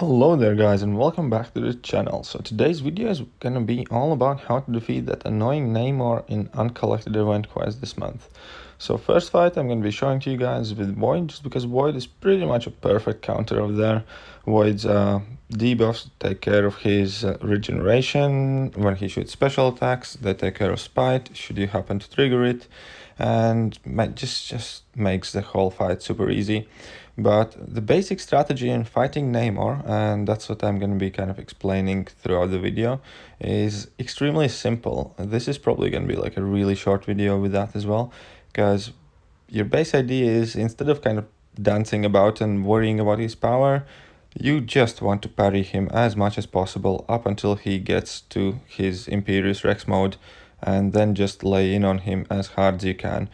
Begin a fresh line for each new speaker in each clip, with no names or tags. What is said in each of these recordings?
Hello there guys and welcome back to the channel. So today's video is gonna be all about how to defeat that annoying Namor in Uncollected event quest this month. So first fight I'm gonna be showing to you guys with Void, just because Void is pretty much a perfect counter over there. Void's debuffs take care of his regeneration. When he shoots special attacks, they take care of Spite should you happen to trigger it, and just makes the whole fight super easy. But the basic strategy in fighting Namor, and that's what I'm going to be kind of explaining throughout the video, is extremely simple. This is probably going to be like a really short video with that as well, because your base idea is, instead of kind of dancing about and worrying about his power, you just want to parry him as much as possible up until he gets to his Imperious Rex mode, and then just lay in on him as hard as you can.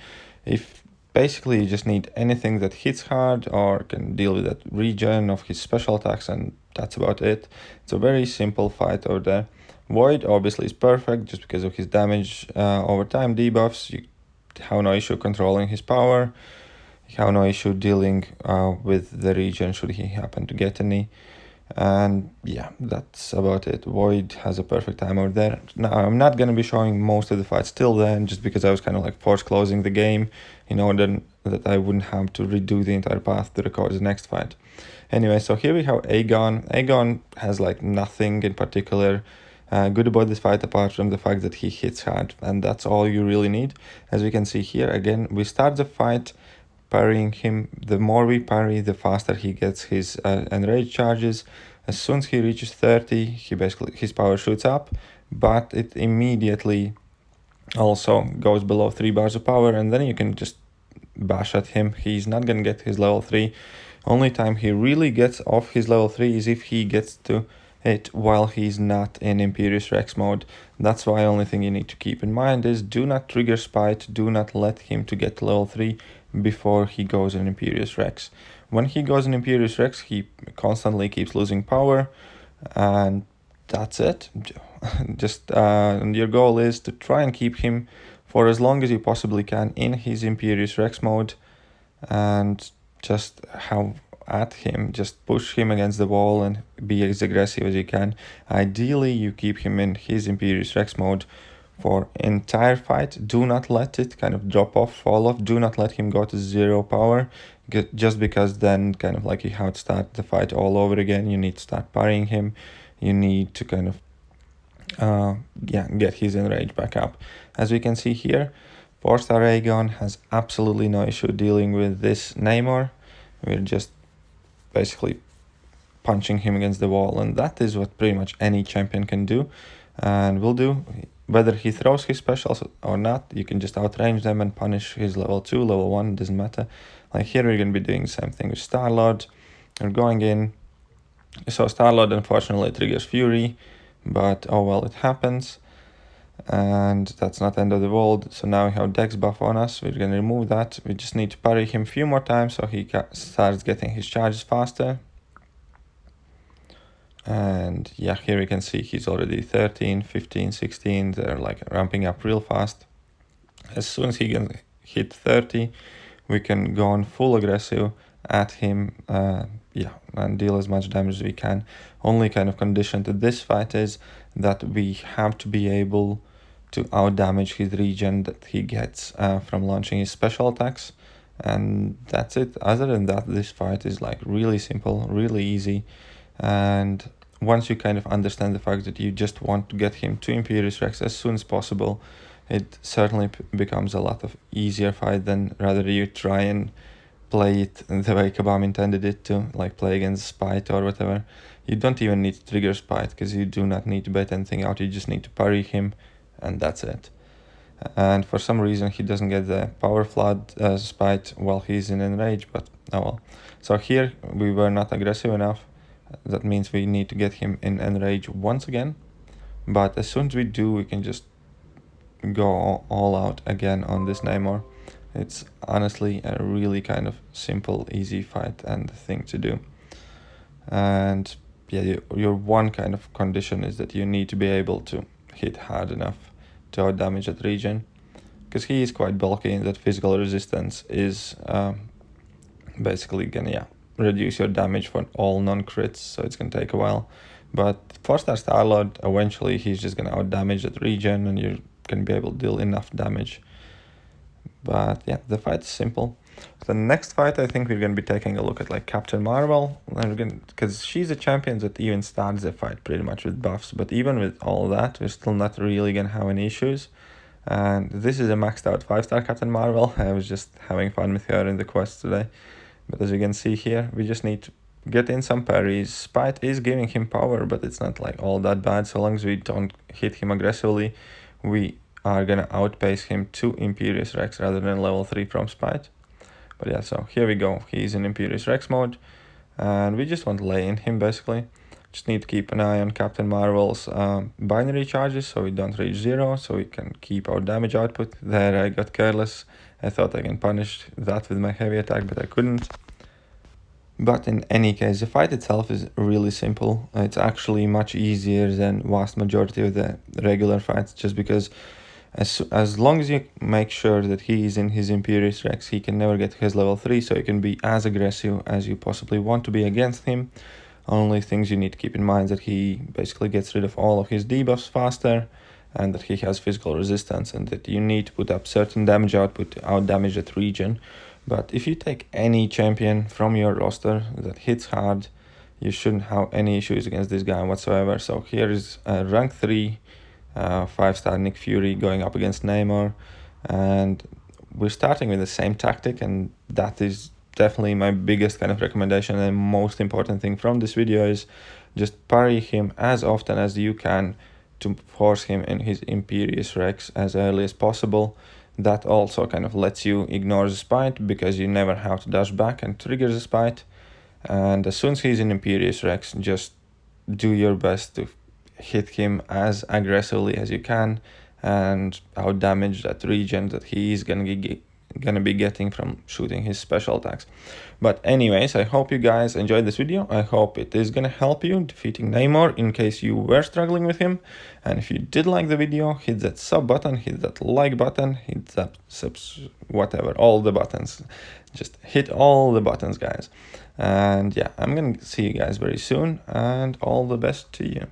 If basically, you just need anything that hits hard or can deal with that regen of his special attacks, and that's about it. It's a very simple fight over there. Void obviously is perfect just because of his damage over time debuffs. You have no issue controlling his power. You have no issue dealing with the regen should he happen to get any. And yeah, that's about it. Void has a perfect time over there. Now, I'm not going to be showing most of the fights till then, just because I was kind of like force closing the game in order that I wouldn't have to redo the entire path to record the next fight. Anyway, so here we have Aegon. Aegon has like nothing in particular good about this fight apart from the fact that he hits hard, and that's all you really need. As we can see here, again, we start the fight parrying him. The more we parry, the faster he gets his enrage charges. As soon as he reaches 30, his power shoots up, but it immediately also goes below 3 bars of power, and then you can just bash at him. He's not gonna get his level 3. Only time he really gets off his level 3 is if he gets to it while he's not in Imperious Rex mode. That's why only thing you need to keep in mind is, do not trigger Spite, do not let him to get to level 3 before he goes in Imperious Rex. When he goes in Imperious Rex, he constantly keeps losing power, and that's it. Just your goal is to try and keep him for as long as you possibly can in his Imperious Rex mode, and just have at him, just push him against the wall and be as aggressive as you can. Ideally, you keep him in his Imperious Rex mode for entire fight. Do not let it kind of drop off, fall off. Do not let him go to 0 power, just because then kind of like you have to start the fight all over again. You need to start parrying him. You need to kind of get his enrage back up. As we can see here, 4-star Aegon has absolutely no issue dealing with this Namor. We're just basically punching him against the wall, and that is what pretty much any champion can do and will do. Whether he throws his specials or not, you can just outrange them and punish his level 2, level 1, doesn't matter. Like here we're going to be doing the same thing with Star-Lord. We're going in. So Star-Lord unfortunately triggers Fury, but oh well, it happens. And that's not the end of the world. So now we have Dex buff on us. We're going to remove that. We just need to parry him a few more times so he starts getting his charges faster. And yeah, here we can see he's already 13, 15, 16. They're like ramping up real fast. As soon as he can hit 30, we can go on full aggressive at him, and deal as much damage as we can. Only kind of condition to this fight is that we have to be able to outdamage his regen that he gets from launching his special attacks. And that's it. Other than that, this fight is like really simple, really easy. And once you kind of understand the fact that you just want to get him to Imperious Rex as soon as possible, it certainly becomes a lot of easier fight than rather you try and play it the way Kabam intended it to, like play against Spite or whatever. You don't even need to trigger Spite, because you do not need to bait anything out. You just need to parry him, and that's it. And for some reason he doesn't get the power flood Spite while he's in enrage, but oh well. So here we were not aggressive enough. That means we need to get him in enrage once again. But as soon as we do, we can just go all out again on this Namor. It's honestly a really kind of simple, easy fight and thing to do. And yeah, your one kind of condition is that you need to be able to hit hard enough to outdamage that regen, because he is quite bulky and that physical resistance is basically gonna reduce your damage for all non-crits, so it's gonna take a while. But 4-star Star-Lord, eventually he's just gonna out-damage that regen and you're gonna be able to deal enough damage. But yeah, the fight is simple. The next fight, I think we're going to be taking a look at like Captain Marvel, because she's a champion that even starts the fight pretty much with buffs. But even with all that, we're still not really going to have any issues. And this is a maxed out 5-star Captain Marvel. I was just having fun with her in the quest today. But as you can see here, we just need to get in some parries. Spite is giving him power, but it's not like all that bad. So long as we don't hit him aggressively, we are gonna outpace him to Imperious Rex rather than level 3 from Spite. But yeah, so here we go. He's in Imperious Rex mode, and we just want to lay in him basically. Just need to keep an eye on Captain Marvel's binary charges so we don't reach 0, so we can keep our damage output. There I got careless. I thought I can punish that with my heavy attack, but I couldn't. But in any case, the fight itself is really simple. It's actually much easier than vast majority of the regular fights, just because as long as you make sure that he is in his Imperious Rex, he can never get to his level 3, so you can be as aggressive as you possibly want to be against him. Only things you need to keep in mind that he basically gets rid of all of his debuffs faster, and that he has physical resistance, and that you need to put up certain damage output to out-damage that region. But if you take any champion from your roster that hits hard, you shouldn't have any issues against this guy whatsoever. So here is rank 3 5-star Nick Fury going up against Namor, and we're starting with the same tactic, and that is definitely my biggest kind of recommendation and most important thing from this video is just parry him as often as you can to force him in his Imperious Rex as early as possible. That also kind of lets you ignore the Spite because you never have to dash back and trigger the Spite. And as soon as he's in Imperious Rex, just do your best to hit him as aggressively as you can and out damage that region that he is gonna be getting from shooting his special attacks. But anyways, I hope you guys enjoyed this video. I hope it is gonna help you defeating Namor in case you were struggling with him. And if you did like the video, hit that sub button, hit that like button, hit that whatever, all the buttons. Just hit all the buttons, guys. And yeah, I'm gonna see you guys very soon, and all the best to you.